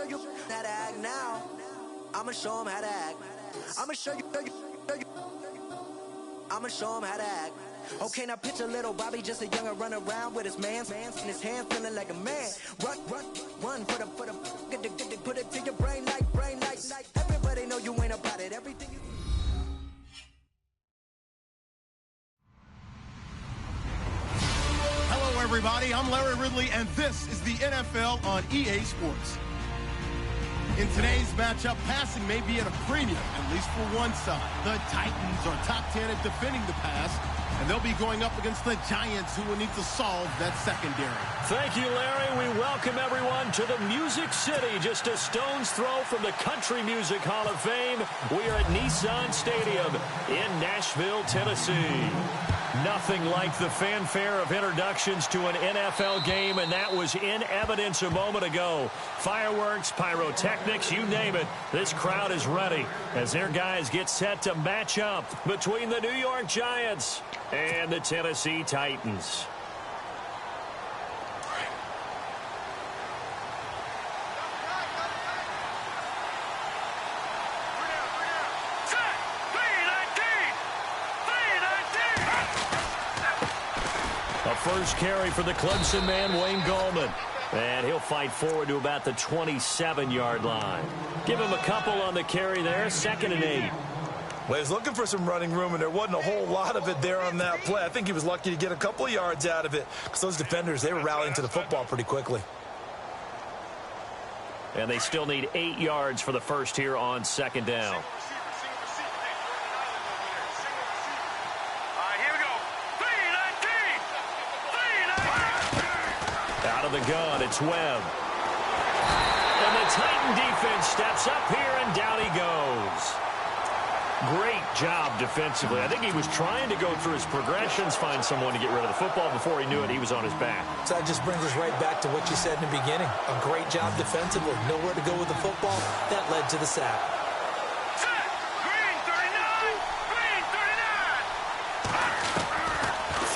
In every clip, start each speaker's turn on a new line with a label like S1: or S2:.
S1: show you how to act now. I'ma show them how to act. I'ma show you. I'ma show them how to act. Okay, now picture little Bobby, just a youngin' run around with his man's in his hand, feeling like a man. Run for the get the put it to your brain like. Everybody know you ain't about it. Everything you.
S2: Hello, everybody. I'm Larry Ridley, and this is the NFL on EA Sports. In today's matchup, passing may be at a premium, at least for one side. The Titans are top 10 at defending the pass, and they'll be going up against the Giants, who will need to solve that secondary.
S3: Thank you, Larry. We welcome everyone to the Music City, just a stone's throw from the Country Music Hall of Fame. We are at Nissan Stadium in Nashville, Tennessee. Nothing like the fanfare of introductions to an NFL game, and that was in evidence a moment ago. Fireworks, pyrotechnics, you name it. This crowd is ready as their guys get set to match up between the New York Giants and the Tennessee Titans. A first carry for the Clemson man, Wayne Gallman. And he'll fight forward to about the 27-yard line. Give him a couple on the carry there, 2nd and 8.
S4: Well, he's looking for some running room, and there wasn't a whole lot of it there on that play. I think he was lucky to get a couple of yards out of it because those defenders, they were rallying to the football pretty quickly.
S3: And they still need 8 yards for the first here on 2nd down. Out of the gun, it's Webb. And the Titan defense steps up here, and down he goes. Great job defensively. I think he was trying to go through his progressions, find someone to get rid of the football. Before he knew it, he was on his back.
S5: So that just brings us right back to what you said in the beginning. A great job defensively. Nowhere to go with the football. That led to the sack.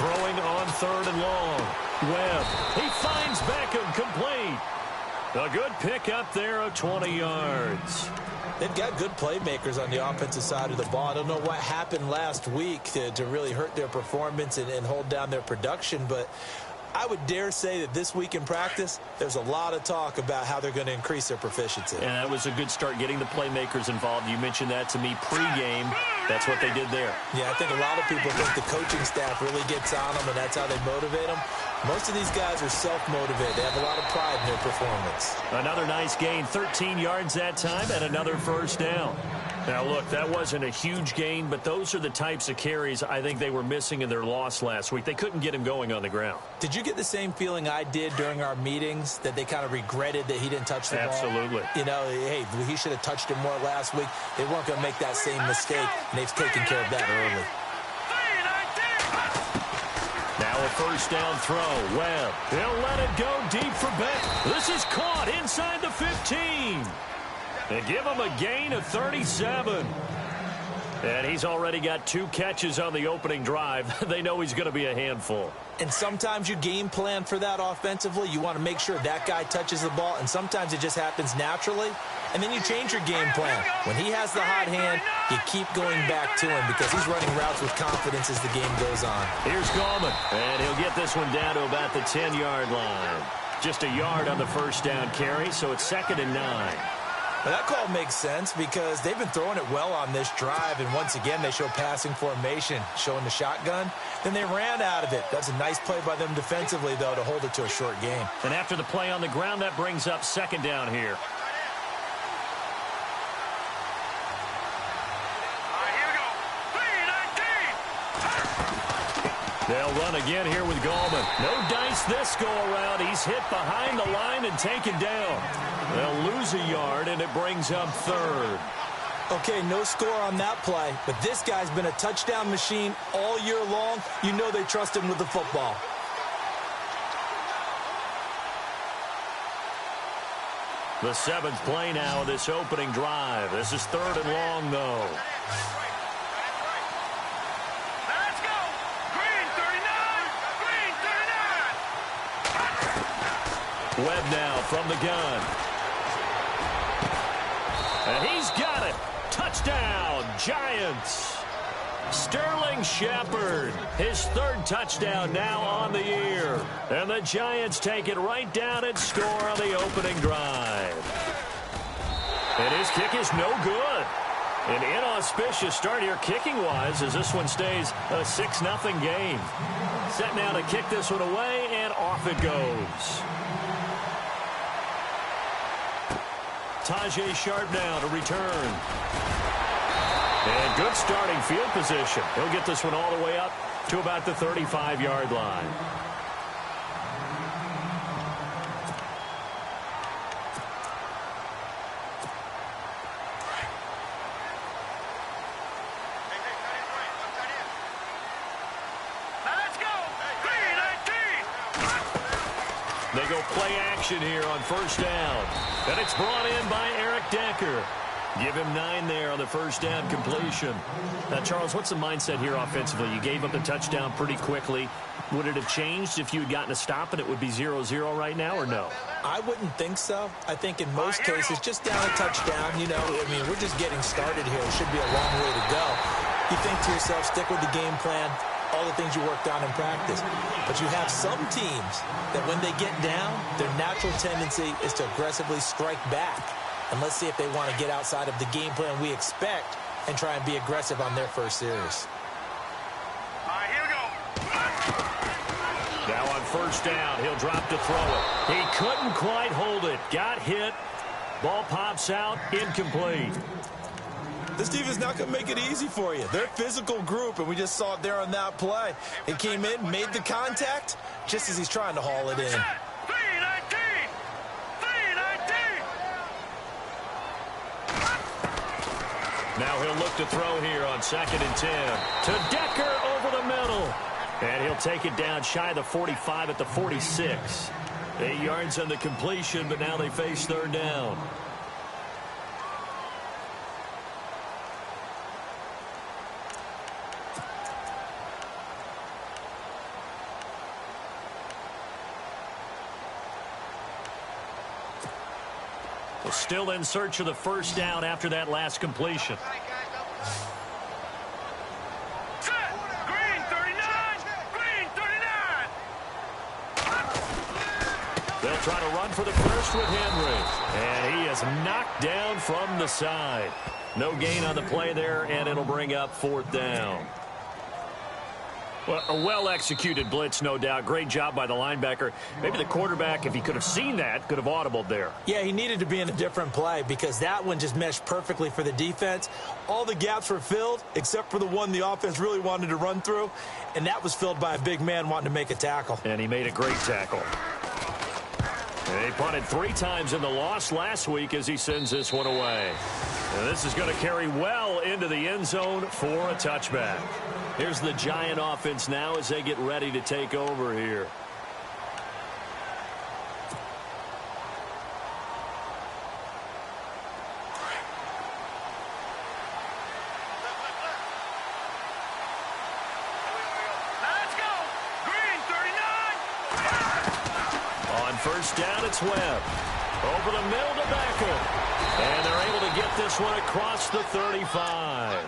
S3: Throwing on 3rd and long. Webb. He finds Beckham, complete. A good pick up there of 20 yards.
S5: They've got good playmakers on the offensive side of the ball. I don't know what happened last week to really hurt their performance and hold down their production, but I would dare say that this week in practice, there's a lot of talk about how they're going to increase their proficiency.
S3: And that was a good start, getting the playmakers involved. You mentioned that to me pregame. That's what they did there.
S5: Yeah, I think a lot of people think the coaching staff really gets on them, and that's how they motivate them. Most of these guys are self-motivated. They have a lot of pride in their performance.
S3: Another nice gain, 13 yards that time, and another first down. Now, look, that wasn't a huge gain, but those are the types of carries I think they were missing in their loss last week. They couldn't get him going on the ground.
S5: Did you get the same feeling I did during our meetings, that they kind of regretted that he didn't touch the ball?
S3: Absolutely.
S5: You know, hey, he should have touched it more last week. They weren't going to make that same mistake, and they've taken care of that early.
S3: Now a first down throw. Webb. He'll let it go deep for Beck. This is caught inside the 15. They give him a gain of 37. And he's already got 2 catches on the opening drive. They know he's going to be a handful.
S5: And sometimes you game plan for that offensively. You want to make sure that guy touches the ball, and sometimes it just happens naturally. And then you change your game plan. When he has the hot hand, you keep going back to him because he's running routes with confidence as the game goes on.
S3: Here's Gallman, and he'll get this one down to about the 10-yard line. Just a yard on the first down carry, so it's 2nd and 9.
S5: Well, that call makes sense because they've been throwing it well on this drive, and once again they show passing formation, showing the shotgun. Then they ran out of it. That's a nice play by them defensively, though, to hold it to a short game.
S3: And after the play on the ground, that brings up 2nd down here. They'll run again here with Gallman. No dice this go-around. He's hit behind the line and taken down. They'll lose a yard, and it brings up 3rd.
S5: Okay, no score on that play, but this guy's been a touchdown machine all year long. You know they trust him with the football.
S3: The 7th play now of this opening drive. This is 3rd and long, though. Webb now from the gun. He's got it. Touchdown, Giants. Sterling Shepard, his third touchdown now on the year. And the Giants take it right down and score on the opening drive. And his kick is no good. An inauspicious start here kicking-wise as this one stays a 6-0 game. Set now to kick this one away, and off it goes. Tajae Sharpe now to return. And good starting field position. He'll get this one all the way up to about the 35-yard line. They go play action here on first down. And it's brought in by Eric Decker. Give him 9 there on the first down completion. Now, Charles, what's the mindset here offensively? You gave up the touchdown pretty quickly. Would it have changed if you had gotten a stop and it would be 0-0 right now, or no?
S5: I wouldn't think so. I think in most cases, just down a touchdown, you know, I mean, we're just getting started here. It should be a long way to go. You think to yourself, stick with the game plan, all the things you worked on in practice. But you have some teams that when they get down, their natural tendency is to aggressively strike back. And let's see if they want to get outside of the game plan we expect and try and be aggressive on their first series.
S6: All right, here we go.
S3: Now on first down, he'll drop to throw it. He couldn't quite hold it. Got hit. Ball pops out. Incomplete.
S4: This defense not going to make it easy for you. They're a physical group, and we just saw it there on that play. He came in, made the contact, just as he's trying to haul it in.
S3: Now he'll look to throw here on 2nd and 10. To Decker over the middle. And he'll take it down shy of the 45 at the 46. 8 yards on the completion, but now they face third down. Still in search of the first down after that last completion.
S6: Green 39! Green 39!
S3: They'll try to run for the first with Henry. And he is knocked down from the side. No gain on the play there, and it'll bring up fourth down. Well, a well-executed blitz, no doubt. Great job by the linebacker. Maybe the quarterback, if he could have seen that, could have audibled there.
S5: Yeah, he needed to be in a different play because that one just meshed perfectly for the defense. All the gaps were filled except for the one the offense really wanted to run through, and that was filled by a big man wanting to make a tackle.
S3: And he made a great tackle. They punted 3 times in the loss last week as he sends this one away. And this is going to carry well into the end zone for a touchback. Here's the Giant offense now as they get ready to take over here.
S6: Let's go! Green 39!
S3: On first down, it's Webb. Over the middle to Becker. And they're able to get this one across the 35.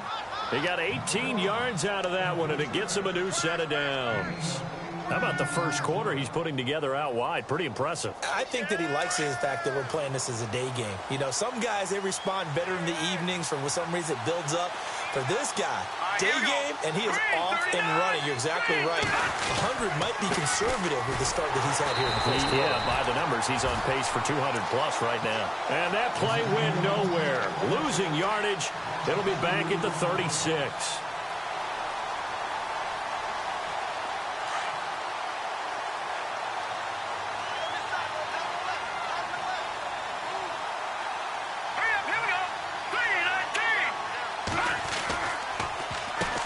S3: He got 18 yards out of that one, and it gets him a new set of downs. How about the first quarter he's putting together out wide? Pretty impressive.
S5: I think that he likes the fact that we're playing this as a day game. You know, some guys, they respond better in the evenings. For some reason, it builds up. For this guy, day game, and he is off and running. You're exactly right. 100 might be conservative with the start that he's had here in the first quarter.
S3: Yeah, by the numbers, he's on pace for 200-plus right now. And that play went nowhere. Losing yardage. It'll be back at the 36.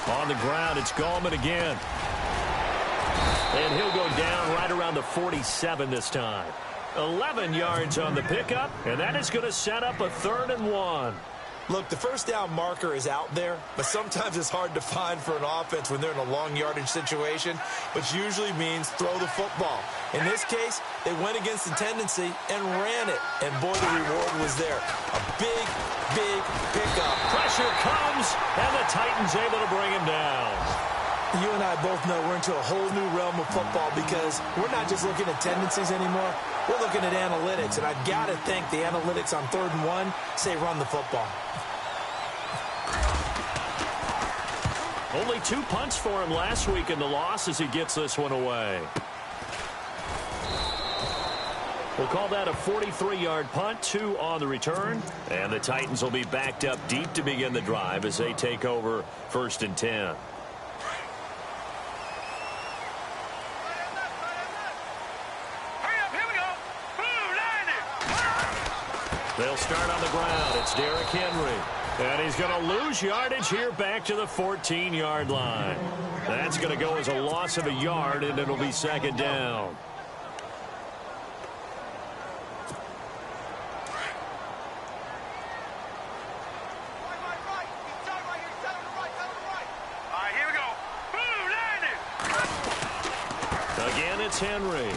S3: On the ground, it's Gallman again. And he'll go down right around the 47 this time. 11 yards on the pickup, and that is going to set up a 3rd and 1.
S5: Look, the first down marker is out there, but sometimes it's hard to find for an offense when they're in a long yardage situation, which usually means throw the football. In this case, they went against the tendency and ran it, and boy, the reward was there. A big, big pickup.
S3: Pressure comes, and the Titans able to bring him down.
S5: You and I both know we're into a whole new realm of football because we're not just looking at tendencies anymore. We're looking at analytics, and I've got to think the analytics on 3rd and 1 say run the football.
S3: Only 2 punts for him last week in the loss as he gets this one away. We'll call that a 43-yard punt, 2 on the return. And the Titans will be backed up deep to begin the drive as they take over 1st and 10. They'll start on the ground. It's Derrick Henry. And he's going to lose yardage here back to the 14-yard line. That's going to go as a loss of a yard, and it'll be 2nd down. Again, it's Henry.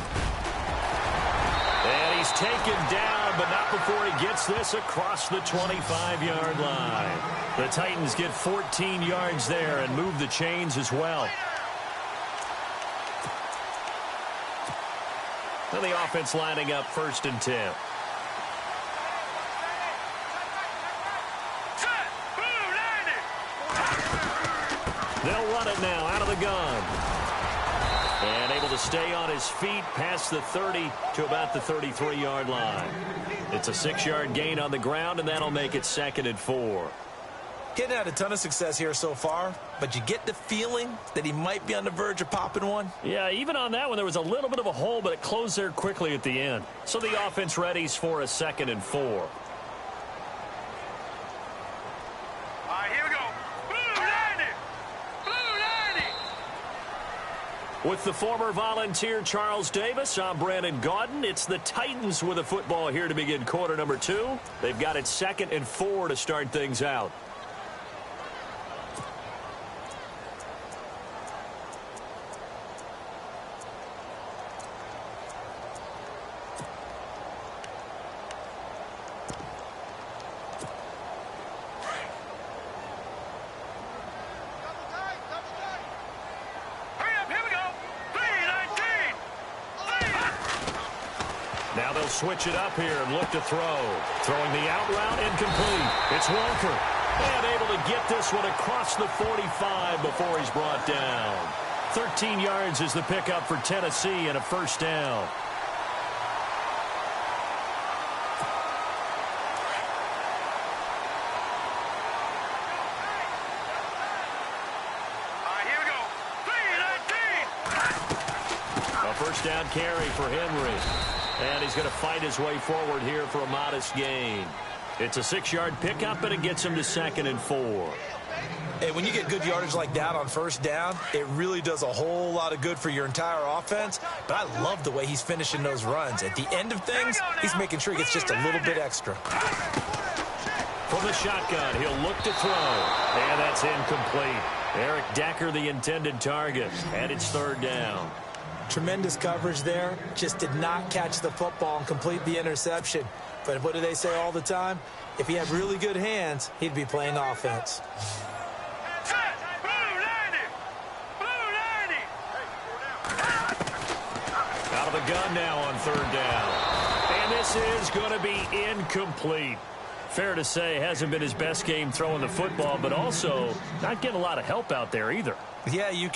S3: And he's taken down, but not before he gets this across the 25-yard line. The Titans get 14 yards there and move the chains as well. And the offense lining up 1st and 10. They'll run it now out of the gun. And able to stay on his feet past the 30 to about the 33-yard line. It's a 6-yard gain on the ground, and that'll make it 2nd and 4.
S5: Getting had a ton of success here so far, but you get the feeling that he might be on the verge of popping one.
S3: Yeah, even on that one, there was a little bit of a hole, but it closed there quickly at the end. So the offense readies for a 2nd and 4. With the former Volunteer Charles Davis, I'm Brandon Gaudin. It's the Titans with the football here to begin quarter number 2. They've got it 2nd and 4 to start things out. Now they'll switch it up here and look to throw. Throwing the out route, incomplete. It's Walker. And able to get this one across the 45 before he's brought down. 13 yards is the pickup for Tennessee and a 1st down. A 1st down carry for Henry. And he's going to fight his way forward here for a modest gain. It's a 6-yard pickup, and it gets him to 2nd and 4.
S5: Hey, when you get good yardage like that on 1st down, it really does a whole lot of good for your entire offense. But I love the way he's finishing those runs. At the end of things, he's making sure he gets just a little bit extra.
S3: From the shotgun, he'll look to throw. And that's incomplete. Eric Decker, the intended target. And it's 3rd down.
S5: Tremendous coverage there. Just did not catch the football and complete the interception. But what do they say all the time? If he had really good hands, he'd be playing offense.
S3: Out of the gun now on 3rd down. And this is going to be incomplete. Fair to say, hasn't been his best game throwing the football, but also not getting a lot of help out there either.
S5: Yeah, you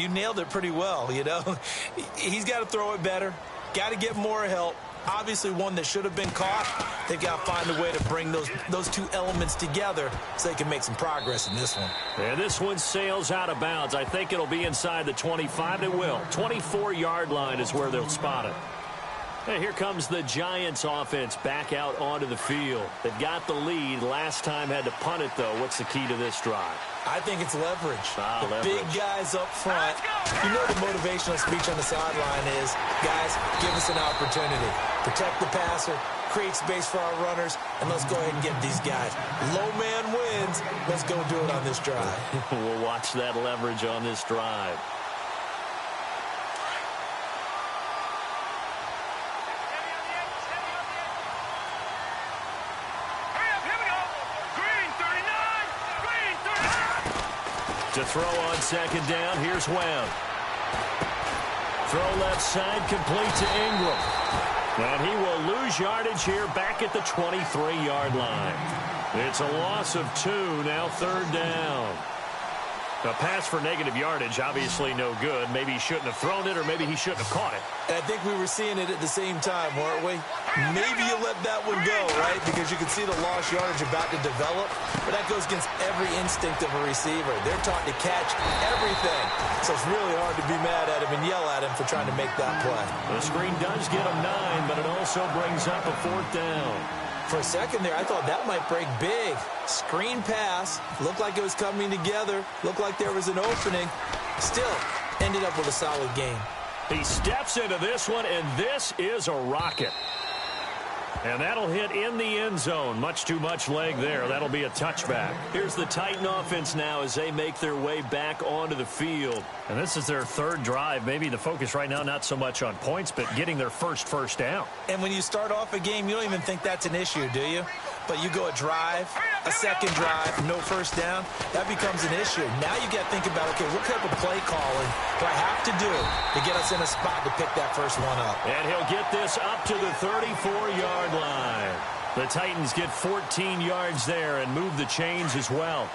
S5: nailed it pretty well, you know. He's got to throw it better. Got to get more help. Obviously one that should have been caught. They've got to find a way to bring those two elements together so they can make some progress in this one.
S3: And this one sails out of bounds. I think it'll be inside the 25. It will. 24-yard line is where they'll spot it. And here comes the Giants offense back out onto the field. They've got the lead. Last time had to punt it, though. What's the key to this drive?
S5: I think it's leverage.
S3: Leverage.
S5: Big guys up front. You know the motivational speech on the sideline is, guys, give us an opportunity. Protect the passer, create space for our runners, and let's go ahead and get these guys. Low man wins. Let's go do it on this drive.
S3: We'll watch that leverage on this drive. To throw on second down, here's Webb. Throw left side, complete to Ingram. And he will lose yardage here back at the 23-yard line. It's a loss of 2, now third down. A pass for negative yardage, obviously no good. Maybe he shouldn't have thrown it, or maybe he shouldn't have caught it.
S5: And I think we were seeing it at the same time, weren't we? Maybe you let that one go, right? Because you can see the lost yardage about to develop. But that goes against every instinct of a receiver. They're taught to catch everything. So it's really hard to be mad at him and yell at him for trying to make that play.
S3: The screen does get him 9, but it also brings up a 4th down.
S5: For a second there, I thought that might break big. Screen pass. Looked like it was coming together. Looked like there was an opening. Still, ended up with a solid game.
S3: He steps into this one, and this is a rocket. And that'll hit in the end zone. Much too much leg there. That'll be a touchback. Here's the Titan offense now as they make their way back onto the field. And this is their 3rd drive. Maybe the focus right now not so much on points, but getting their first down.
S5: And when you start off a game, you don't even think that's an issue, do you? But you go a drive, a second drive, no first down, that becomes an issue. Now you got to think about, okay, what type of play calling do I have to do to get us in a spot to pick that first one up?
S3: And he'll get this up to the 34-yard line. The Titans get 14 yards there and move the chains as well.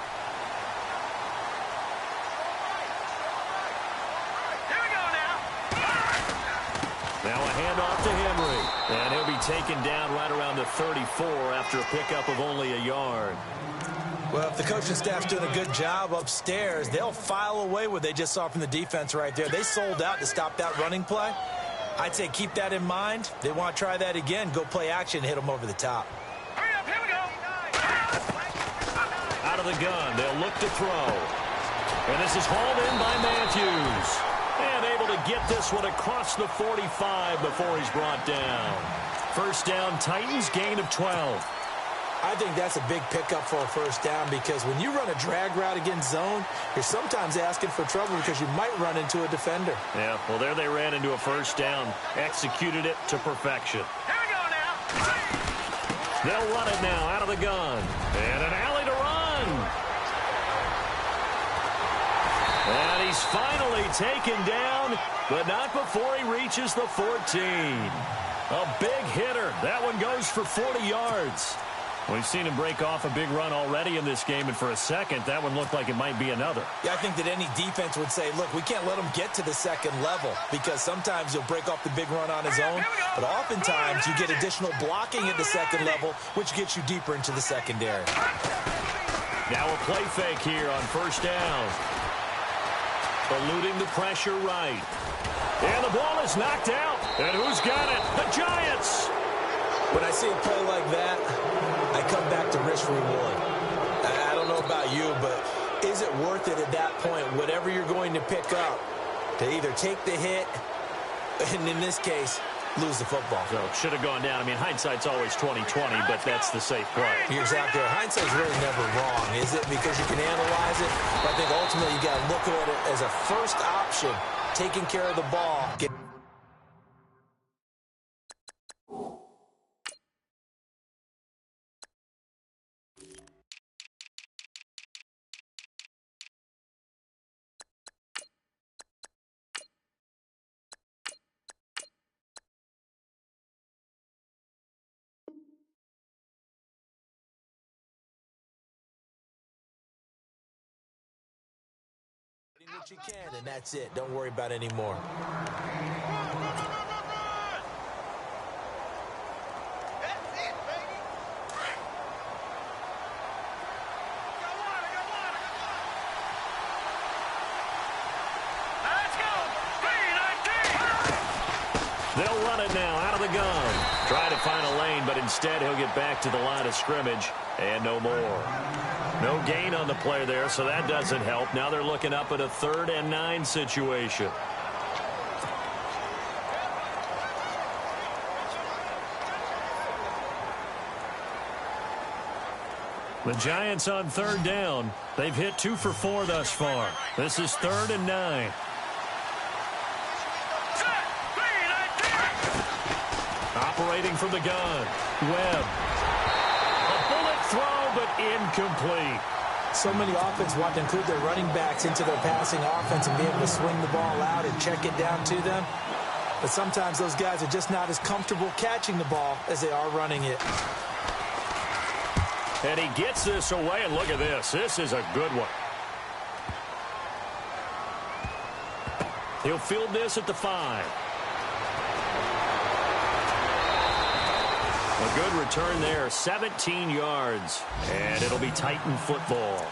S3: Now a handoff to Henry. And he'll be taken down right around the 34 after a pickup of only a yard.
S5: Well, if the coaching staff's doing a good job upstairs, they'll file away what they just saw from the defense right there. They sold out to stop that running play. I'd say keep that in mind. They want to try that again. Go play action and hit them over the top.
S6: Here we go.
S3: Out of the gun, they'll look to throw. And this is hauled in by Matthews. And able to get this one across the 45 before he's brought down. First down, Titans, gain of 12.
S5: I think that's a big pickup for a first down because when you run a drag route against zone, you're sometimes asking for trouble because you might run into a defender.
S3: Yeah, well, there they ran into a first down. Executed it to perfection.
S6: Here we go now.
S3: They'll run it now out of the gun. And an alley to run. And he's finally taken down, but not before he reaches the 14. A big hitter. That one goes for 40 yards. We've seen him break off a big run already in this game, and for a second, that one looked like it might be another.
S5: Yeah, I think that any defense would say, look, we can't let him get to the second level because sometimes he'll break off the big run on his own, but oftentimes you get additional blocking at the second level, which gets you deeper into the secondary.
S3: Now a play fake here on first down. Eluding the pressure right. And the ball is knocked out. And who's got it? The Giants!
S5: When I see a play like that, I come back to risk reward. I don't know about you, but is it worth it at that point, whatever you're going to pick up, to either take the hit, and in this case, lose the football?
S3: So should have gone down. I mean, hindsight's always 20/20, but that's the safe play.
S5: You're exactly right. Hindsight's really never wrong, is it? Because you can analyze it, but I think ultimately you got to look at it as a first option, taking care of the ball. What you can, and that's it. Don't worry about any more.
S3: They'll run it now out of the gun. Try to find a lane, but instead he'll get back to the line of scrimmage and no more. No gain on the play there, so that doesn't help. Now they're looking up at a 3rd and 9 situation. The Giants on third down. They've hit 2 for 4 thus far. This is 3rd and 9. Operating from the gun. Webb. A bullet throw, but incomplete.
S5: So many offenses want to include their running backs into their passing offense and be able to swing the ball out and check it down to them. But sometimes those guys are just not as comfortable catching the ball as they are running it.
S3: And he gets this away, and look at this. This is a good one. He'll field this at the 5. A good return there, 17 yards. And it'll be Titan football.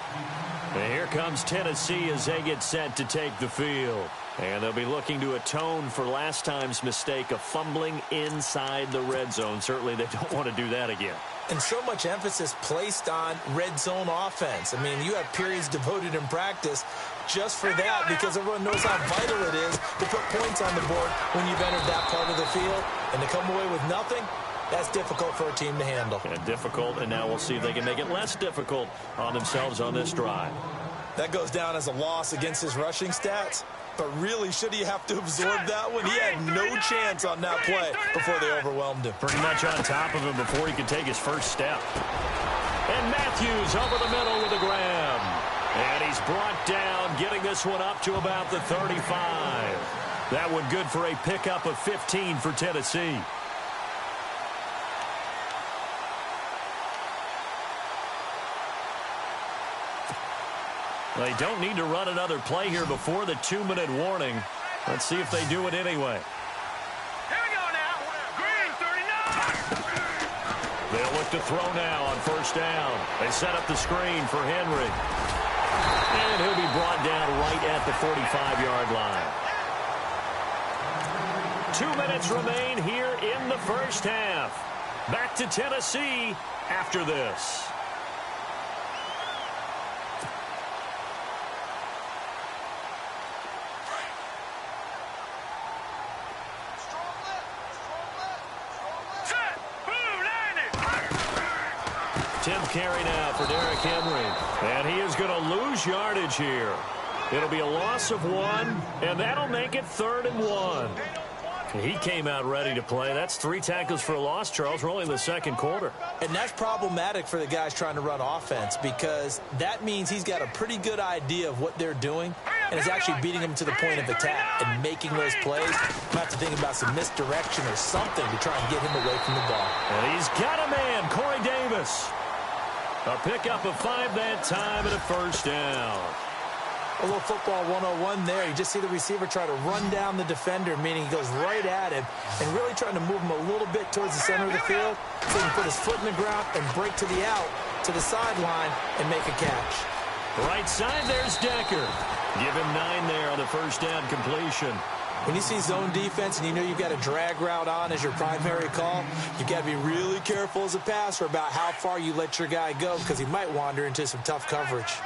S3: And here comes Tennessee as they get set to take the field. And they'll be looking to atone for last time's mistake of fumbling inside the red zone. Certainly they don't want to do that again.
S5: And so much emphasis placed on red zone offense. I mean, you have periods devoted in practice just for that because everyone knows how vital it is to put points on the board when you've entered that part of the field. And to come away with nothing, that's difficult for a team to handle.
S3: And difficult, and now we'll see if they can make it less difficult on themselves on this drive.
S4: That goes down as a loss against his rushing stats. But really, should he have to absorb that one? He had no chance on that play before they overwhelmed him.
S3: Pretty much on top of him before he could take his first step. And Matthews over the middle with a grab. And he's brought down, getting this one up to about the 35. That one good for a pickup of 15 for Tennessee. They don't need to run another play here before the 2-minute warning. Let's see if they do it anyway.
S6: Here we go now. Green 39.
S3: They'll look to throw now on first down. They set up the screen for Henry. And he'll be brought down right at the 45-yard line. 2 minutes remain here in the first half. Back to Tennessee after this. Tenth carry now for Derrick Henry. And he is going to lose yardage here. It'll be a loss of 1, and that'll make it 3rd and 1. He came out ready to play. That's 3 tackles for a loss, Charles. We're only in the second quarter.
S5: And that's problematic for the guys trying to run offense because that means he's got a pretty good idea of what they're doing and is actually beating them to the point of attack and making those plays. Might have to think about some misdirection or something to try and get him away from the ball.
S3: And he's got a man, Corey Davis. A pickup of 5 that time and a first down.
S5: A little football 101 there. You just see the receiver try to run down the defender, meaning he goes right at him and really trying to move him a little bit towards the center of the field so he can put his foot in the ground and break to the out, to the sideline, and make a catch.
S3: Right side, there's Decker. Give him 9 there on the first down completion.
S5: When you see zone defense and you know you've got a drag route on as your primary call, you've got to be really careful as a passer about how far you let your guy go because he might wander into some tough coverage.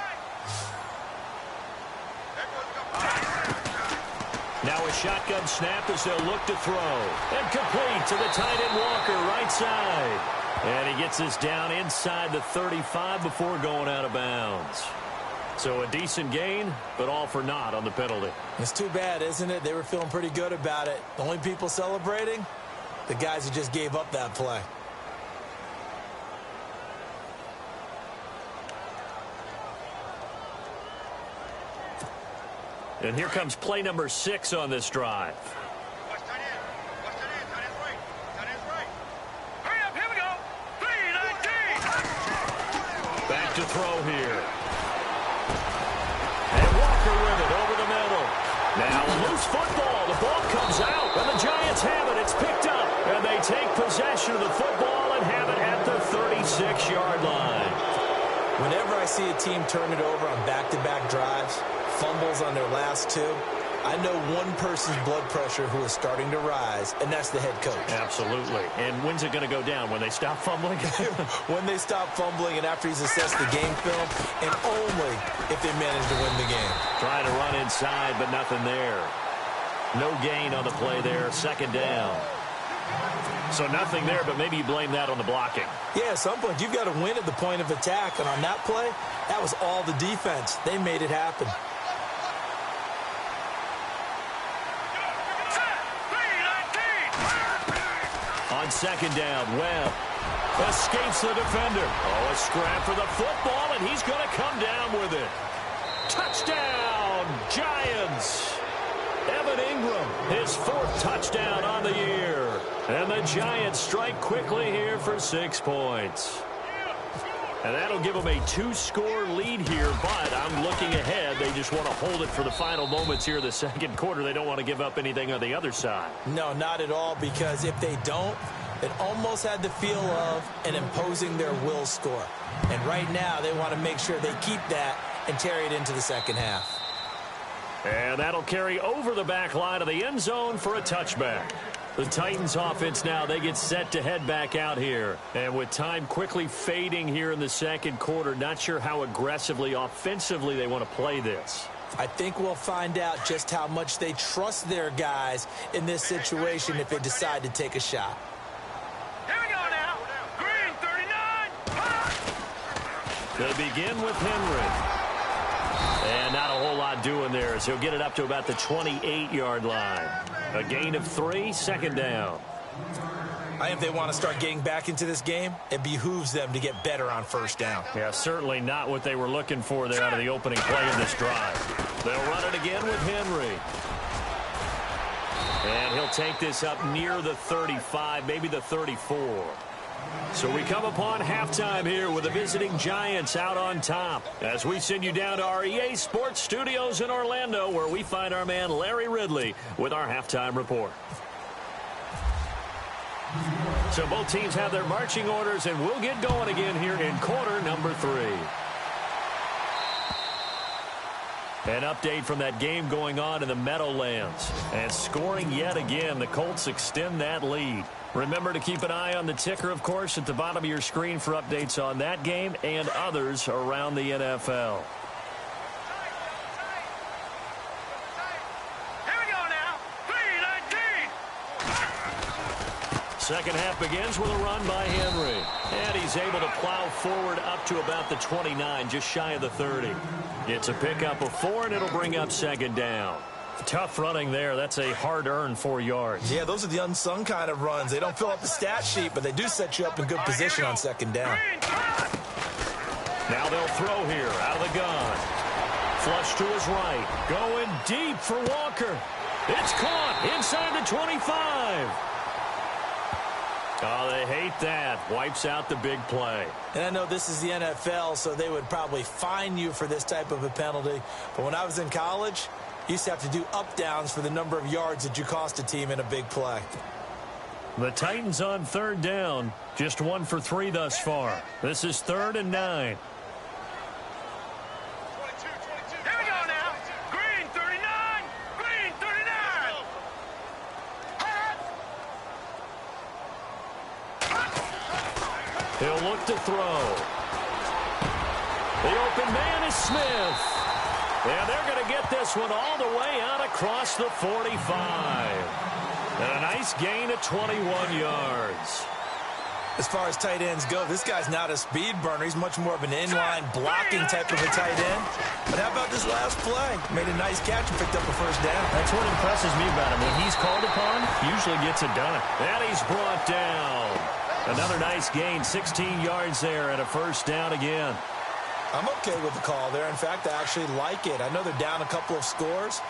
S3: Now a shotgun snap as they'll look to throw. And complete to the tight end Walker, right side. And he gets this down inside the 35 before going out of bounds. So a decent gain, but all for naught on the penalty.
S5: It's too bad, isn't it? They were feeling pretty good about it. The only people celebrating, the guys who just gave up that play.
S3: And here comes play number 6 on this drive.
S6: Hurry up, here we go. 3-19.
S3: Back to throw here. And Walker with it over the middle. Now a loose football. The ball comes out, and the Giants have it. It's picked up, and they take possession of the football and have it at the 36-yard line.
S5: Whenever I see a team turn it over on back-to-back drives, fumbles on their last 2, I know one person's blood pressure who is starting to rise, and that's the head coach.
S3: Absolutely. And when's it going to go down? When they stop fumbling?
S5: When they stop fumbling and after he's assessed the game film, and only if they manage to win the game.
S3: Trying to run inside, but nothing there. No gain on the play there. Second down. So nothing there, but maybe you blame that on the blocking.
S5: Yeah, at some point, you've got to win at the point of attack. And on that play, that was all the defense. They made it happen.
S3: On second down, Webb escapes the defender. Oh, a scrap for the football, and he's going to come down with it. Touchdown, Giants. Evan Ingram, his 4th touchdown on the year. And the Giants strike quickly here for 6 points. And that'll give them a 2-score lead here, but I'm looking ahead. They just want to hold it for the final moments here in the second quarter. They don't want to give up anything on the other side.
S5: No, not at all, because if they don't, it almost had the feel of an imposing their will score. And right now, they want to make sure they keep that and carry it into the second half.
S3: And that'll carry over the back line of the end zone for a touchback. The Titans offense now, they get set to head back out here. And with time quickly fading here in the second quarter, not sure how aggressively, offensively they want to play this.
S5: I think we'll find out just how much they trust their guys in this situation if they decide to take a shot.
S6: Here we go now. Green 39.
S3: They begin with Henry. And not a whole lot doing there as he'll get it up to about the 28-yard line. A gain of 3, second down.
S5: I think if they want to start getting back into this game, it behooves them to get better on first down.
S3: Yeah, certainly not what they were looking for there out of the opening play of this drive. They'll run it again with Henry. And he'll take this up near the 35, maybe the 34. So we come upon halftime here with the visiting Giants out on top as we send you down to our EA Sports Studios in Orlando, where we find our man Larry Ridley with our halftime report. So both teams have their marching orders, and we'll get going again here in quarter number 3. An update from that game going on in the Meadowlands. And scoring yet again, the Colts extend that lead. Remember to keep an eye on the ticker, of course, at the bottom of your screen for updates on that game and others around the NFL.
S6: Here we go now. 3-19.
S3: Second half begins with a run by Henry. And he's able to plow forward up to about the 29, just shy of the 30. It's a pickup of 4, and it'll bring up second down. Tough running there. That's a hard-earned 4 yards.
S5: Yeah, those are the unsung kind of runs. They don't fill up the stat sheet, but they do set you up in good position on second down.
S3: Now they'll throw here out of the gun. Flush to his right. Going deep for Walker. It's caught inside the 25. Oh, they hate that. Wipes out the big play.
S5: And I know this is the NFL, so they would probably fine you for this type of a penalty. But when I was in college, you used to have to do up-downs for the number of yards that you cost a team in a big play.
S3: The Titans on third down. Just 1 for 3 thus far. This is 3rd and 9.
S6: Here we go now. Green 39. Green 39.
S3: He'll look to throw. The open man is Smith. And they're going to get this one all the way out across the 45. And a nice gain of 21 yards.
S5: As far as tight ends go, this guy's not a speed burner. He's much more of an inline blocking type of a tight end. But how about this last play? Made a nice catch and picked up a first down.
S3: That's what impresses me about him. When he's called upon, usually gets it done. And he's brought down. Another nice gain, 16 yards there and a first down again.
S5: I'm okay with the call there. In fact, I actually like it. I know they're down a couple of scores,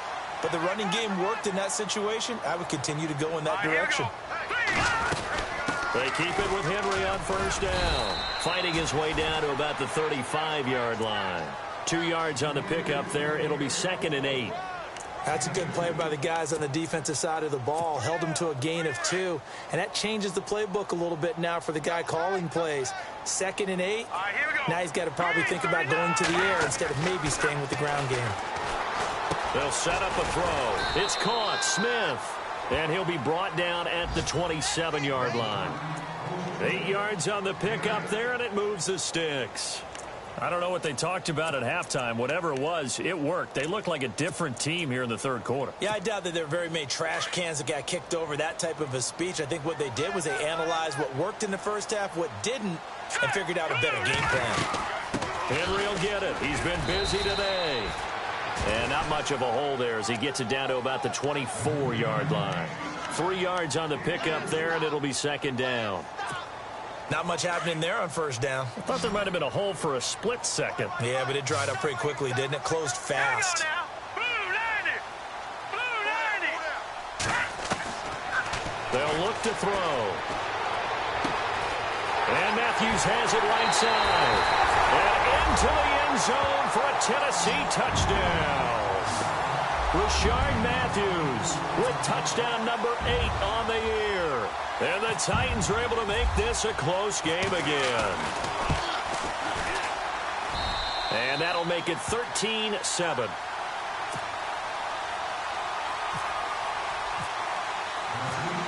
S5: but the running game worked in that situation. I would continue to go in that direction.
S3: They keep it with Henry on first down. Fighting his way down to about the 35-yard line. 2 yards on the pickup there. It'll be 2nd and 8.
S5: That's a good play by the guys on the defensive side of the ball. Held them to a gain of 2. And that changes the playbook a little bit now for the guy calling plays. 2nd and 8. Now he's got to probably think about going to the air instead of maybe staying with the ground game.
S3: They'll set up a throw. It's caught. Smith. And he'll be brought down at the 27-yard line. 8 yards on the pickup there, and it moves the sticks. I don't know what they talked about at halftime. Whatever it was, it worked. They looked like a different team here in the third quarter.
S5: Yeah, I doubt that there were very many trash cans that got kicked over, that type of a speech. I think what they did was they analyzed what worked in the first half, what didn't, and figured out a better game plan.
S3: Henry will get it. He's been busy today. And not much of a hole there as he gets it down to about the 24-yard line. 3 yards on the pickup there, and it'll be second down.
S5: Not much happening there on first down.
S3: I thought there might have been a hole for a split second.
S5: Yeah, but it dried up pretty quickly, didn't it? Closed fast.
S3: They'll look to throw. And Matthews has it right side. And into the end zone for a Tennessee touchdown. Rashard Matthews with touchdown number 8 on the year. And the Titans are able to make this a close game again. And that'll make it 13-7.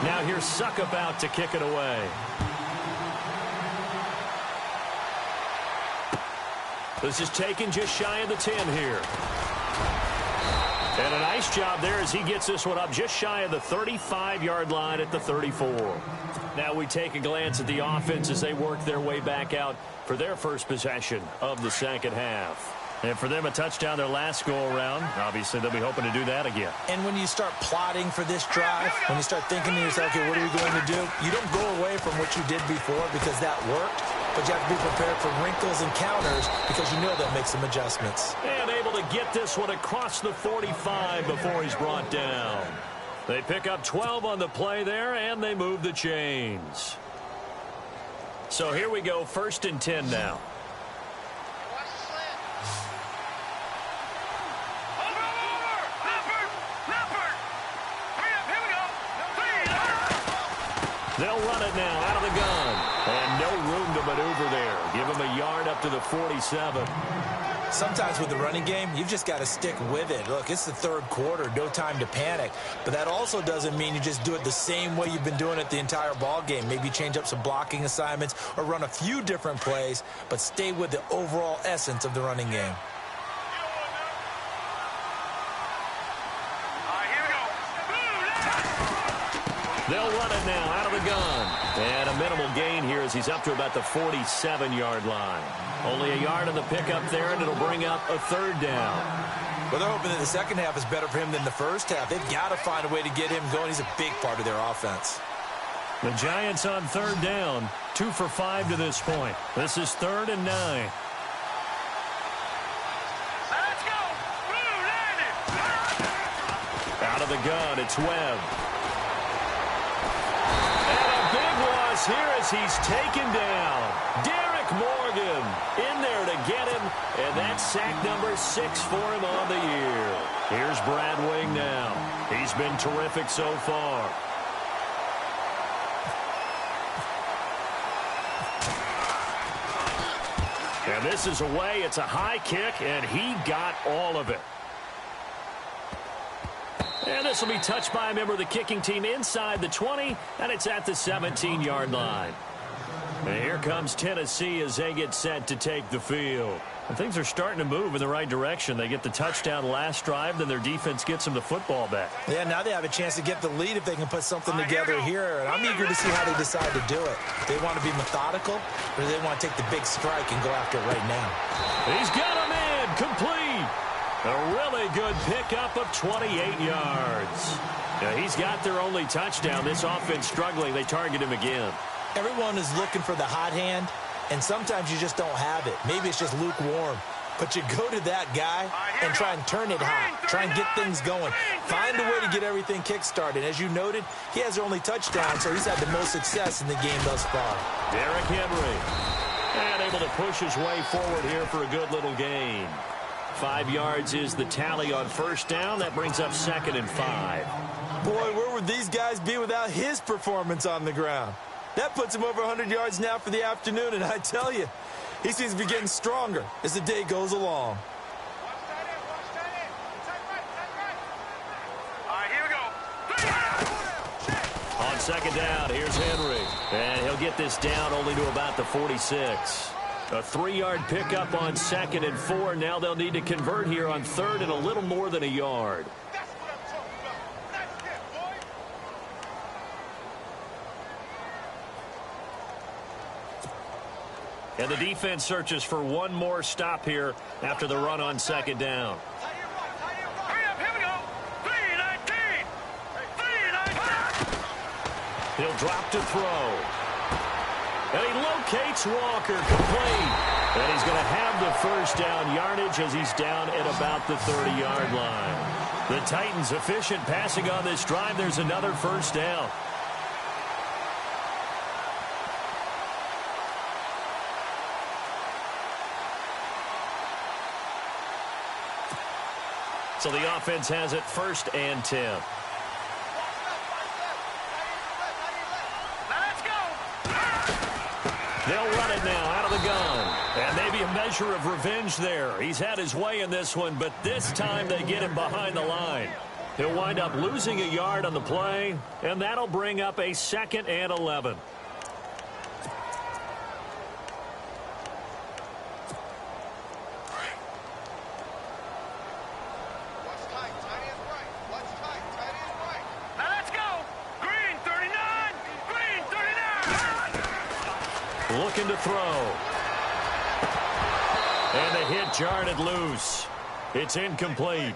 S3: Now here's Suckup out to kick it away. This is taken just shy of the 10 here. And a nice job there as he gets this one up just shy of the 35-yard line at the 34. Now we take a glance at the offense as they work their way back out for their first possession of the second half. And for them, a touchdown their last go-around. Obviously, they'll be hoping to do that again.
S5: And when you start plotting for this drive, when you start thinking to yourself, okay, what are we going to do? You don't go away from what you did before because that worked, but you have to be prepared for wrinkles and counters because you know they'll make some adjustments.
S3: And able to get this one across the 45 before he's brought down. They pick up 12 on the play there, and they move the chains. So here we go, 1st and 10 now. They'll run it now out of the gun. And no room to maneuver there. Give him a yard up to the 47.
S5: Sometimes with the running game, you've just got to stick with it. Look, it's the third quarter, no time to panic. But that also doesn't mean you just do it the same way you've been doing it the entire ball game. Maybe change up some blocking assignments or run a few different plays, but stay with the overall essence of the running game.
S3: They'll run it now out of the gun. And a minimal gain here as he's up to about the 47-yard line. Only a yard on the pickup there, and it'll bring up a third down.
S5: Well, they're hoping that the second half is better for him than the first half. They've got to find a way to get him going. He's a big part of their offense.
S3: The Giants on third down, 2 for 5 to this point. This is 3rd and 9.
S6: Let's go!
S3: Out of the gun, it's Webb. Here as he's taken down. Derek Morgan in there to get him, and that's sack number 6 for him on the year. Here's Brad Wing now. He's been terrific so far. And this is away. It's a high kick, and he got all of it. And this will be touched by a member of the kicking team inside the 20, and it's at the 17-yard line. And here comes Tennessee as they get set to take the field. And things are starting to move in the right direction. They get the touchdown last drive, then their defense gets them the football back.
S5: Yeah, now they have a chance to get the lead if they can put something together here. And I'm eager to see how they decide to do it. Do they want to be methodical, or do they want to take the big strike and go after it right now?
S3: He's got him in, complete. A really good pickup of 28 yards. Now, he's got their only touchdown. This offense struggling. They target him again.
S5: Everyone is looking for the hot hand, and sometimes you just don't have it. Maybe it's just lukewarm. But you go to that guy and try and turn it hot. Try and get things going. Find a way to get everything kick-started. As you noted, he has their only touchdown, so he's had the most success in the game thus far.
S3: Derrick Henry. And able to push his way forward here for a good little gain. 5 yards is the tally on first down. That brings up 2nd and 5.
S5: Boy, where would these guys be without his performance on the ground? That puts him over 100 yards now for the afternoon, and I tell you, he seems to be getting stronger as the day goes along.
S6: Here we go.
S3: On second down, here's Henry. And he'll get this down only to about the 46. A 3-yard pickup on 2nd and 4. Now they'll need to convert here on 3rd and a little more than a yard. And the defense searches for one more stop here after the run on 2nd down.
S6: Hurry up, here we go. 3-19. 3-19.
S3: He'll drop to throw. And he locates Walker, complete. And he's going to have the first down yardage as he's down at about the 30-yard line. The Titans efficient passing on this drive. There's another first down. So the offense has it 1st and 10.
S6: Let's go.
S3: They'll run it now out of the gun. And maybe a measure of revenge there. He's had his way in this one, but this time they get him behind the line. He'll wind up losing a yard on the play, and that'll bring up a 2nd and 11. Looking to throw. And the hit jarred loose. It's incomplete.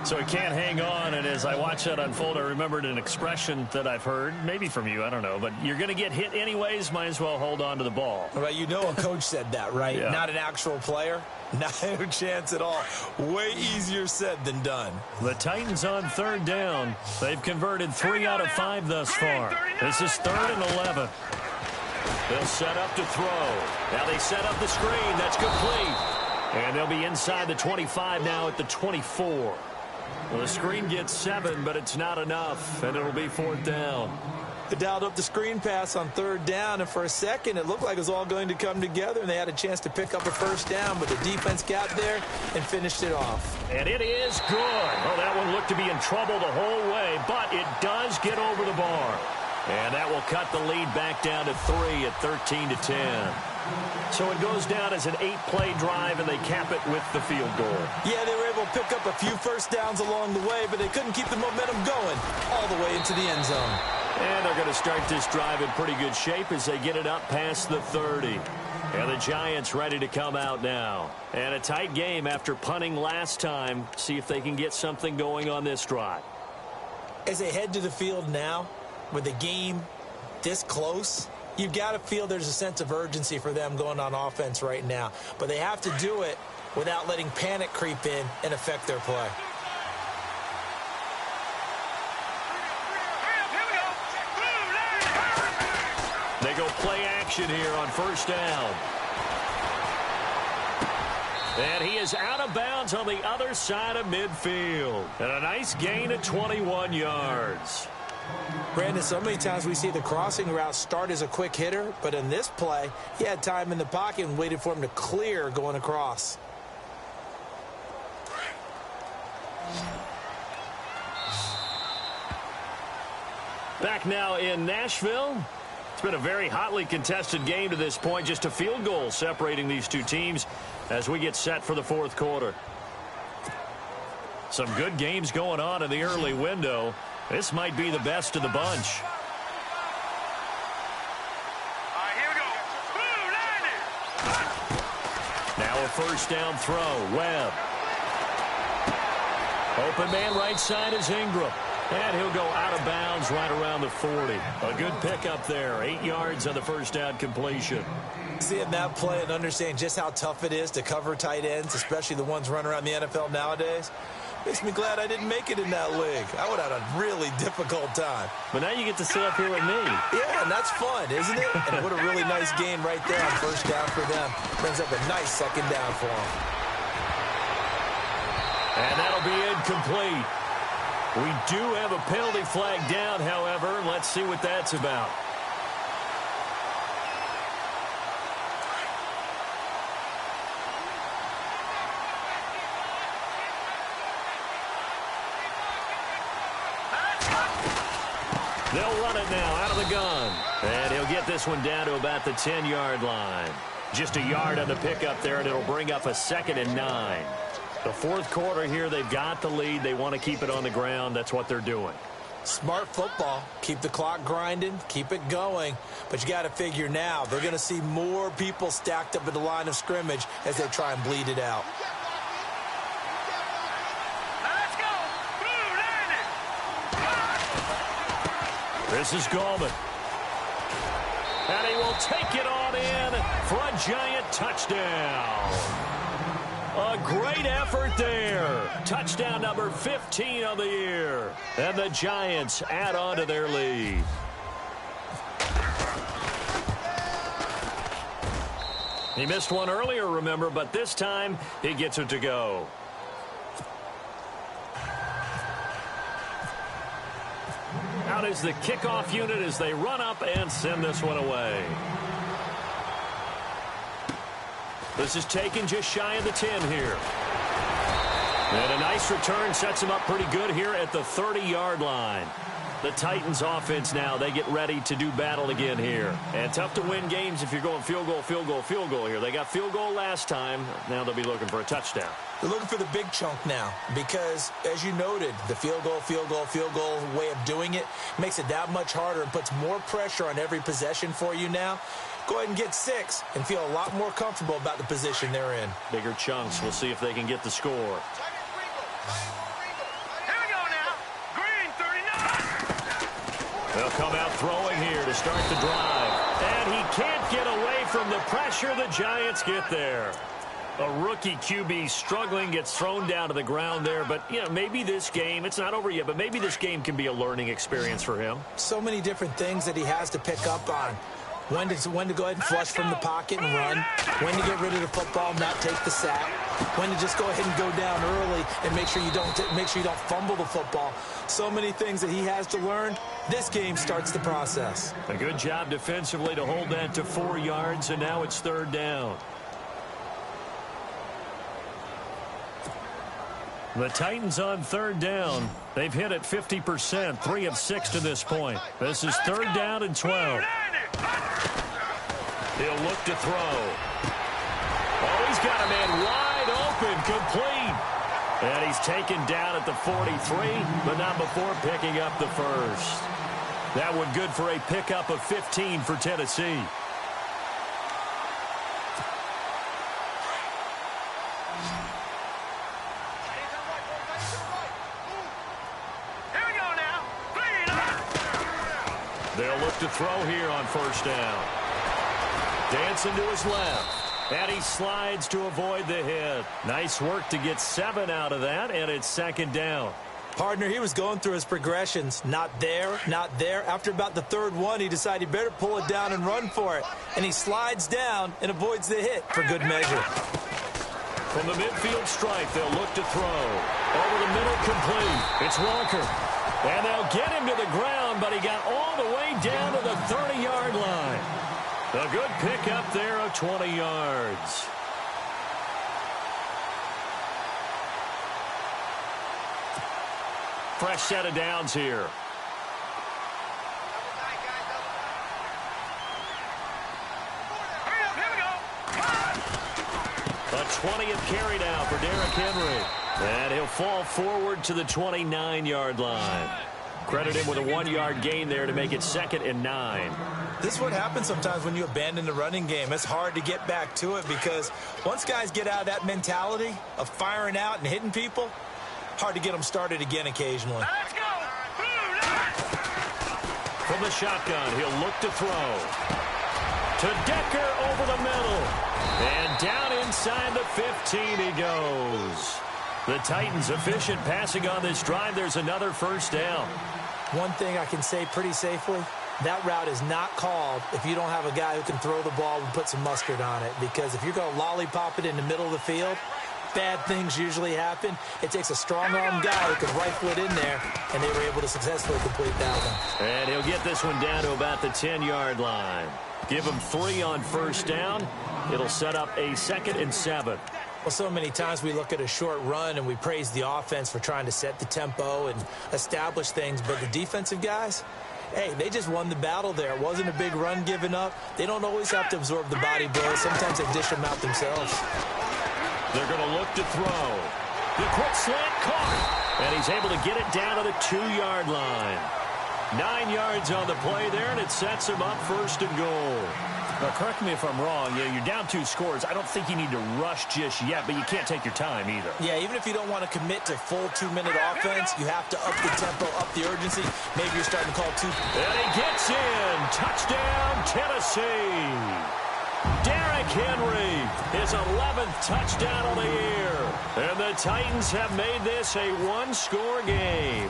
S3: So he can't hang on, and as I watched that unfold, I remembered an expression that I've heard, maybe from you, I don't know, but you're going to get hit anyways, might as well hold on to the ball.
S5: Right, you know a coach said that, right?
S3: Yeah.
S5: Not an actual player. No chance at all. Way easier said than done.
S3: The Titans on 3rd down. They've converted 3 out of 5 thus far. This is 3rd and 11. They'll set up to throw. Now they set up the screen. That's complete. And they'll be inside the 25 now at the 24. Well, the screen gets 7, but it's not enough, and it'll be 4th down.
S5: They dialed up the screen pass on 3rd down, and for a second it looked like it was all going to come together, and they had a chance to pick up a first down, but the defense got there and finished it off.
S3: And it is good. Oh, that one looked to be in trouble the whole way, but it does get over the bar. And that will cut the lead back down to 3 at 13-10. So it goes down as an 8-play drive, and they cap it with the field goal.
S5: Yeah, they were able to pick up a few first downs along the way, but they couldn't keep the momentum going all the way into the end zone.
S3: And they're going to start this drive in pretty good shape as they get it up past the 30. And the Giants ready to come out now. And a tight game after punting last time. See if they can get something going on this drive.
S5: As they head to the field now, with the game this close, you've got to feel there's a sense of urgency for them going on offense right now. But they have to do it without letting panic creep in and affect their play.
S3: They go play action here on 1st down. And he is out of bounds on the other side of midfield. And a nice gain of 21 yards.
S5: Brandon, so many times we see the crossing route start as a quick hitter, but in this play, he had time in the pocket and waited for him to clear going across.
S3: Back now in Nashville. It's been a very hotly contested game to this point. Just a field goal separating these two teams as we get set for the 4th quarter. Some good games going on in the early window. This might be the best of the bunch.
S6: All right, here we go.
S3: Now a 1st down throw. Webb. Open man right side is Ingram. And he'll go out of bounds right around the 40. A good pickup there. 8 yards on the 1st down completion.
S5: Seeing that play and understanding just how tough it is to cover tight ends, especially the ones running around the NFL nowadays, makes me glad I didn't make it in that league. I would have had a really difficult time.
S3: But now you get to sit up here with me.
S5: Yeah, and that's fun, isn't it? And what a really nice game right there on 1st down for them. Brings up a nice 2nd down for them.
S3: And that'll be incomplete. We do have a penalty flag down, however. Let's see what that's about.
S6: They'll
S3: run it now out of the gun. And he'll get this one down to about the 10-yard line. Just a yard on the pickup there, and it'll bring up a 2nd and 9. The fourth quarter here, they've got the lead. They want to keep it on the ground. That's what they're doing.
S5: Smart football. Keep the clock grinding. Keep it going. But you got to figure now, they're going to see more people stacked up at the line of scrimmage as they try and bleed it out.
S6: Let's go. Blue,
S3: This is Gallman. And he will take it on in for a Giant touchdown. A great effort there. Touchdown number 15 of the year. And the Giants add on to their lead. He missed one earlier, remember, but this time he gets it to go. Out is the kickoff unit as they run up and send this one away. This is taken just shy of the 10 here. And a nice return sets him up pretty good here at the 30-yard line. The Titans offense now, they get ready to do battle again here. And tough to win games if you're going field goal, field goal, field goal here. They got field goal last time. Now they'll be looking for a touchdown.
S5: They're looking for the big chunk now because, as you noted, the field goal way of doing it makes it that much harder and puts more pressure on every possession for you now. Go ahead and get 6 and feel a lot more comfortable about the position they're in.
S3: Bigger chunks. We'll see if they can get the score.
S6: Here we go now. Green 39.
S3: They'll come out throwing here to start the drive. And he can't get away from the pressure. The Giants get there. A rookie QB struggling, gets thrown down to the ground there. But, you know, maybe this game, it's not over yet, but maybe this game can be a learning experience for him.
S5: So many different things that he has to pick up on. When to go ahead and flush from the pocket and run. When to get rid of the football and not take the sack. When to just go ahead and go down early and make sure you don't fumble the football. So many things that he has to learn. This game starts the process.
S3: A good job defensively to hold that to 4 yards, and now it's 3rd down. The Titans on 3rd down. They've hit it 50%, 3 of 6 to this point. This is 3rd down and 12. He'll look to throw. Oh, he's got a man wide open, complete. And he's taken down at the 43, but not before picking up the first. That one good for a pickup of 15 for Tennessee. They'll look to throw here on 1st down. Dancing to his left. And he slides to avoid the hit. Nice work to get 7 out of that, and it's 2nd down.
S5: Partner, he was going through his progressions. Not there, not there. After about the 3rd one, he decided he better pull it down and run for it. And he slides down and avoids the hit for good measure.
S3: From the midfield stripe, they'll look to throw. Over the middle, complete. It's Walker. And they'll get him to the ground, but he got all the way down to the 30-yard line. A good pickup there of 20 yards. Fresh set of downs here. A 20th carry now for Derrick Henry. And he'll fall forward to the 29-yard line. Credit him with a 1-yard gain there to make it 2nd and 9.
S5: This is what happens sometimes when you abandon the running game. It's hard to get back to it because once guys get out of that mentality of firing out and hitting people, hard to get them started again occasionally.
S6: Let's go.
S3: From the shotgun, he'll look to throw. To Decker over the middle. And down inside the 15 he goes. The Titans efficient passing on this drive. There's another 1st down.
S5: One thing I can say pretty safely, that route is not called if you don't have a guy who can throw the ball and put some mustard on it. Because if you're going to lollipop it in the middle of the field, bad things usually happen. It takes a strong-arm guy who can rifle it in there, and they were able to successfully complete that one.
S3: And he'll get this one down to about the 10-yard line. Give him 3 on 1st down. It'll set up a 2nd and 7.
S5: Well, so many times we look at a short run and we praise the offense for trying to set the tempo and establish things, but the defensive guys, hey, they just won the battle there. It wasn't a big run given up. They don't always have to absorb the body blows. Sometimes they dish them out themselves.
S3: They're going to look to throw. The quick slant caught. And he's able to get it down to the 2-yard line. 9 yards on the play there, and it sets him up first and goal.
S7: Now, correct me if I'm wrong. Yeah, you're down 2 scores. I don't think you need to rush just yet, but you can't take your time either.
S5: Yeah, even if you don't want to commit to full 2-minute offense, you have to up the tempo, up the urgency. Maybe you're starting to call 2.
S3: And he gets in. Touchdown, Tennessee. Derrick Henry, his 11th touchdown of the year. And the Titans have made this a 1-score game.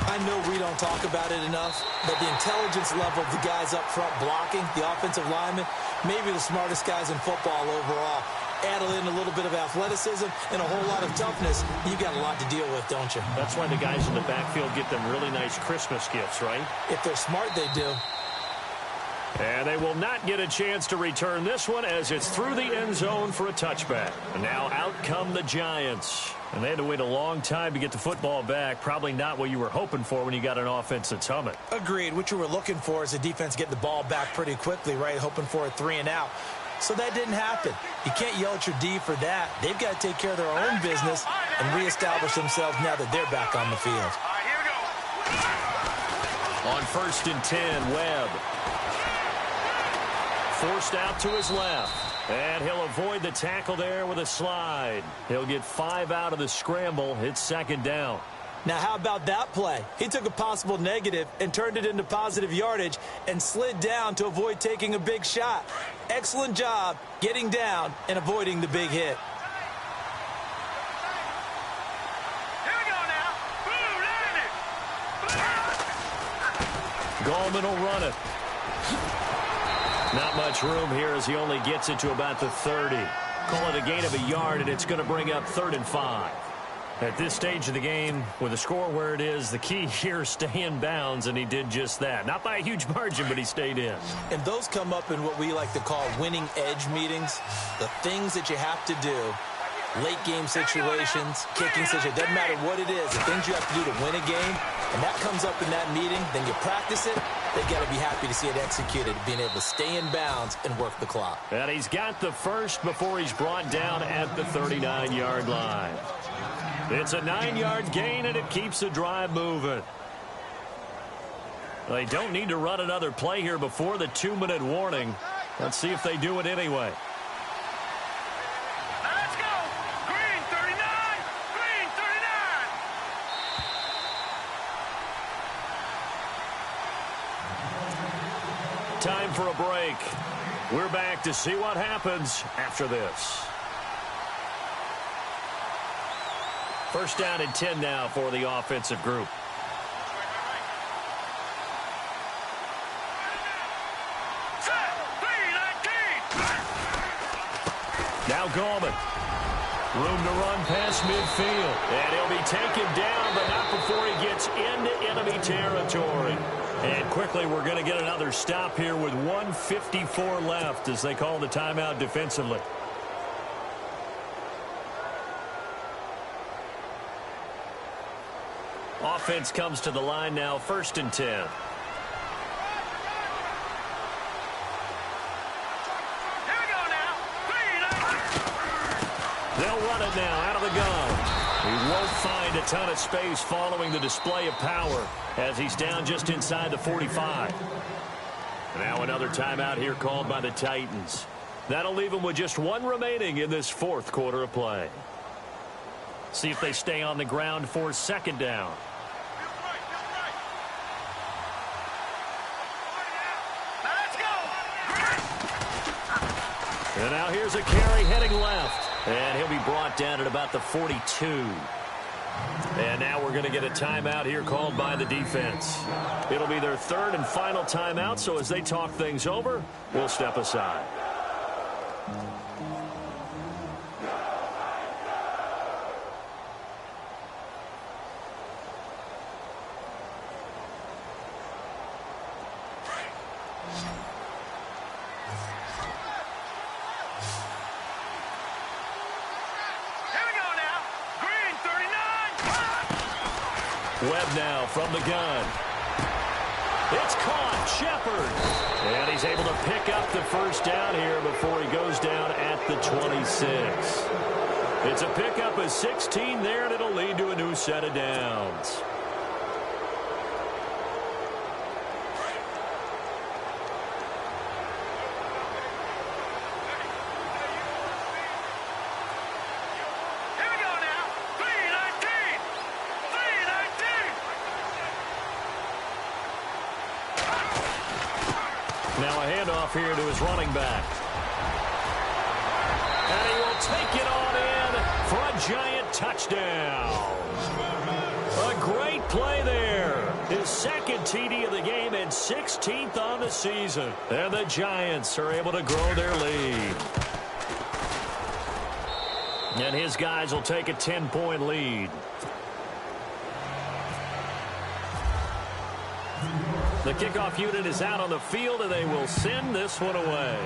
S5: I know we don't talk about it enough, but the intelligence level of the guys up front blocking, the offensive linemen, maybe the smartest guys in football overall. Add in a little bit of athleticism and a whole lot of toughness, you got a lot to deal with, don't you?
S3: That's why the guys in the backfield get them really nice Christmas gifts, right?
S5: If they're smart, they do.
S3: And they will not get a chance to return this one as it's through the end zone for a touchback. And now out come the Giants. And they had to wait a long time to get the football back. Probably not what you were hoping for when you got an offense that's humming.
S5: Agreed. What you were looking for is the defense getting the ball back pretty quickly, right? Hoping for a 3-and-out. So that didn't happen. You can't yell at your D for that. They've got to take care of their own business and reestablish themselves now that they're back on the field.
S6: All right, here we go.
S3: On 1st and 10, Webb. Forced out to his left. And he'll avoid the tackle there with a slide. He'll get 5 out of the scramble. It's 2nd down.
S5: Now, how about that play? He took a possible negative and turned it into positive yardage and slid down to avoid taking a big shot. Excellent job getting down and avoiding the big hit.
S6: Here we go now. Blue, line it.
S3: Gallman will run it. Not much room here as he only gets it to about the 30. Call it a gain of a yard, and it's going to bring up 3rd and 5. At this stage of the game, with the score where it is, the key here is stay in bounds, and he did just that. Not by a huge margin, but he stayed in.
S5: And those come up in what we like to call winning edge meetings. The things that you have to do, late game situations, kicking situations, doesn't matter what it is, the things you have to do to win a game, and that comes up in that meeting, then you practice it, they got to be happy to see it executed, being able to stay in bounds and work the clock.
S3: And he's got the first before he's brought down at the 39-yard line. It's a 9-yard gain, and it keeps the drive moving. They don't need to run another play here before the 2-minute warning. Let's see if they do it anyway.
S6: Let's go. Green 39. Green 39.
S3: Time for a break. We're back to see what happens after this. 1st down and 10 now for the offensive group.
S6: Set. 3-19.
S3: Now Gallman. Room to run past midfield. And he'll be taken down, but not before he gets into enemy territory. And quickly, we're going to get another stop here with 1:54 left as they call the timeout defensively. Offense comes to the line now, 1st and 10.
S6: Here we go now. 3-19.
S3: They'll run it now out of the gun. He won't find a ton of space following the display of power as he's down just inside the 45. Now another timeout here called by the Titans. That'll leave them with just 1 remaining in this 4th quarter of play. See if they stay on the ground for 2nd down.
S6: Let's go.
S3: And now here's a carry heading left. And he'll be brought down at about the 42. And now we're going to get a timeout here called by the defense. It'll be their 3rd and final timeout, so as they talk things over, we'll step aside. Webb now from the gun. It's caught. Shepard. And he's able to pick up the first down here before he goes down at the 26. It's a pickup of 16 there, and it'll lead to a new set of downs. Now a handoff here to his running back. And he will take it on in for a giant touchdown. A great play there. His second TD of the game and 16th on the season. And the Giants are able to grow their lead. And his guys will take a 10-point lead. The kickoff unit is out on the field, and they will send this one away.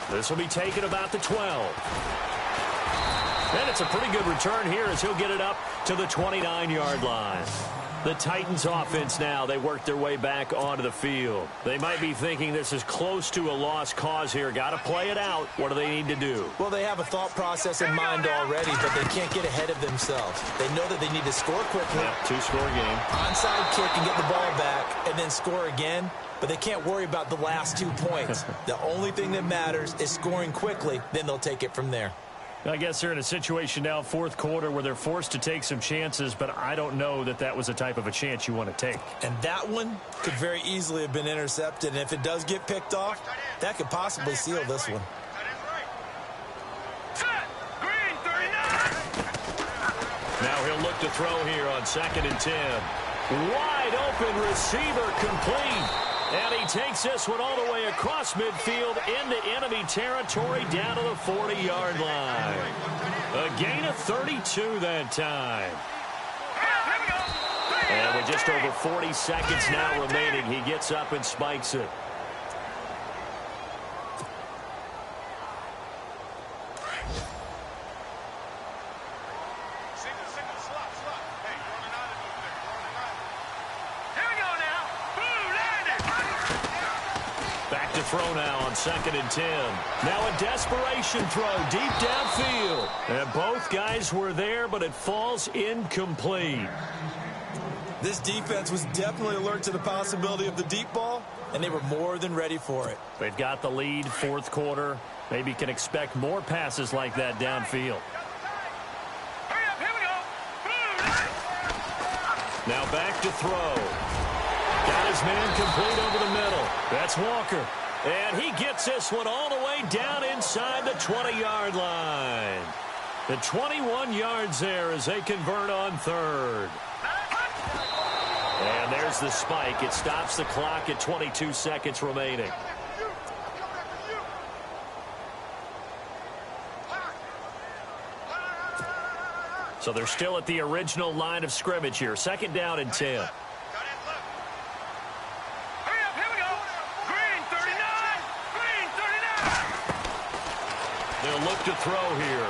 S3: This will be taken about the 12. And it's a pretty good return here as he'll get it up to the 29-yard line. The Titans offense now, they work their way back onto the field. They might be thinking this is close to a lost cause here. Got to play it out. What do they need to do?
S5: Well, they have a thought process in mind already, but they can't get ahead of themselves. They know that they need to score quickly.
S3: Yeah, two-score game.
S5: Onside kick and get the ball back and then score again, but they can't worry about the last 2 points. The only thing that matters is scoring quickly, then they'll take it from there.
S3: I guess they're in a situation now, fourth quarter, where they're forced to take some chances, but I don't know that that was the type of a chance you want to take.
S5: And that one could very easily have been intercepted, and if it does get picked off, that could possibly seal this one.
S3: Now he'll look to throw here on 2nd and 10. Wide open receiver complete. And he takes this one all the way across midfield into enemy territory down to the 40-yard line. A gain of 32 that time. And with just over 40 seconds now remaining, he gets up and spikes it. Throw now on 2nd and 10. Now a desperation throw deep downfield. And both guys were there, but it falls incomplete.
S5: This defense was definitely alert to the possibility of the deep ball, and they were more than ready for it.
S3: They've got the lead, fourth quarter. Maybe can expect more passes like that downfield. Now back to throw. Got his man complete over the middle. That's Walker. And he gets this one all the way down inside the 20-yard line. The 21 yards there as they convert on 3rd. And there's the spike. It stops the clock at 22 seconds remaining. So they're still at the original line of scrimmage here. 2nd down and 10. They'll look to throw here.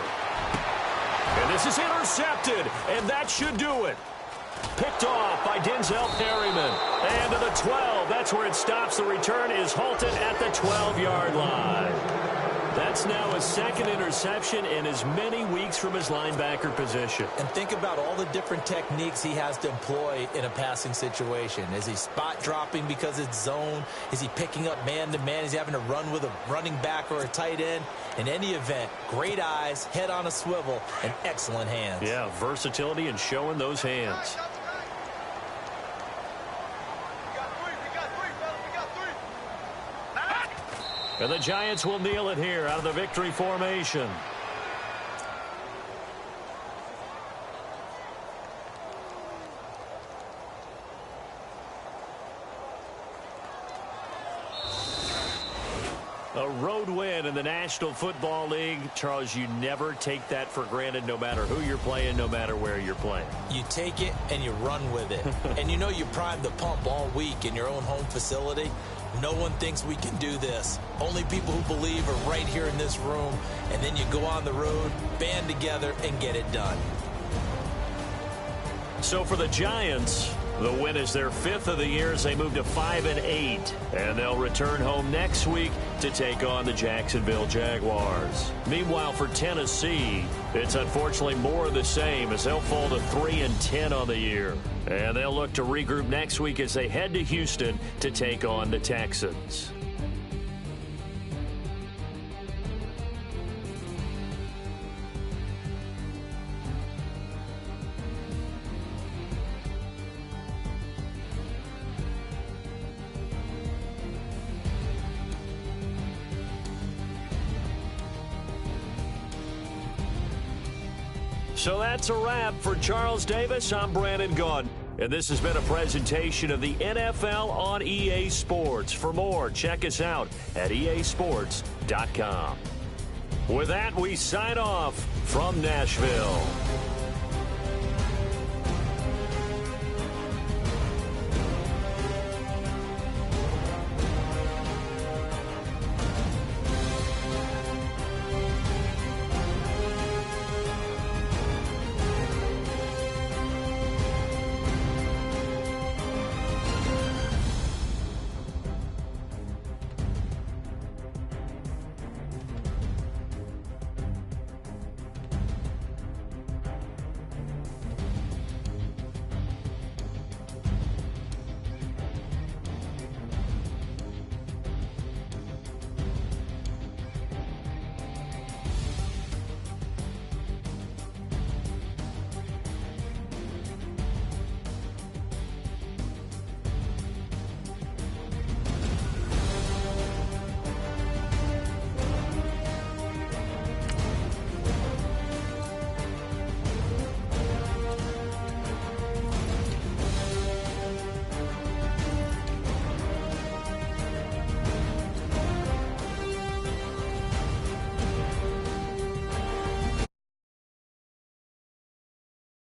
S3: And this is intercepted, and that should do it. Picked off by Denzel Perryman. And to the 12, that's where it stops. The return is halted at the 12-yard line. That's now his 2nd interception in as many weeks from his linebacker position.
S5: And think about all the different techniques he has to employ in a passing situation. Is he spot dropping because it's zone? Is he picking up man-to-man? Is he having to run with a running back or a tight end? In any event, great eyes, head on a swivel, and excellent hands.
S3: Yeah, versatility and showing those hands. And the Giants will kneel it here out of the victory formation. A road win in the National Football League. Charles, you never take that for granted no matter who you're playing, no matter where you're playing.
S5: You take it and you run with it. And you know you primed the pump all week in your own home facility. No one thinks we can do this. Only people who believe are right here in this room. And then you go on the road, band together, and get it done.
S3: So for the Giants, The win is their 5th of the year as they move to 5-8. And they'll return home next week to take on the Jacksonville Jaguars. Meanwhile, for Tennessee, it's unfortunately more of the same as they'll fall to 3-10 on the year. And they'll look to regroup next week as they head to Houston to take on the Texans. So that's a wrap. For Charles Davis, I'm Brandon Gaudin. And this has been a presentation of the NFL on EA Sports. For more, check us out at easports.com. With that, we sign off from Nashville.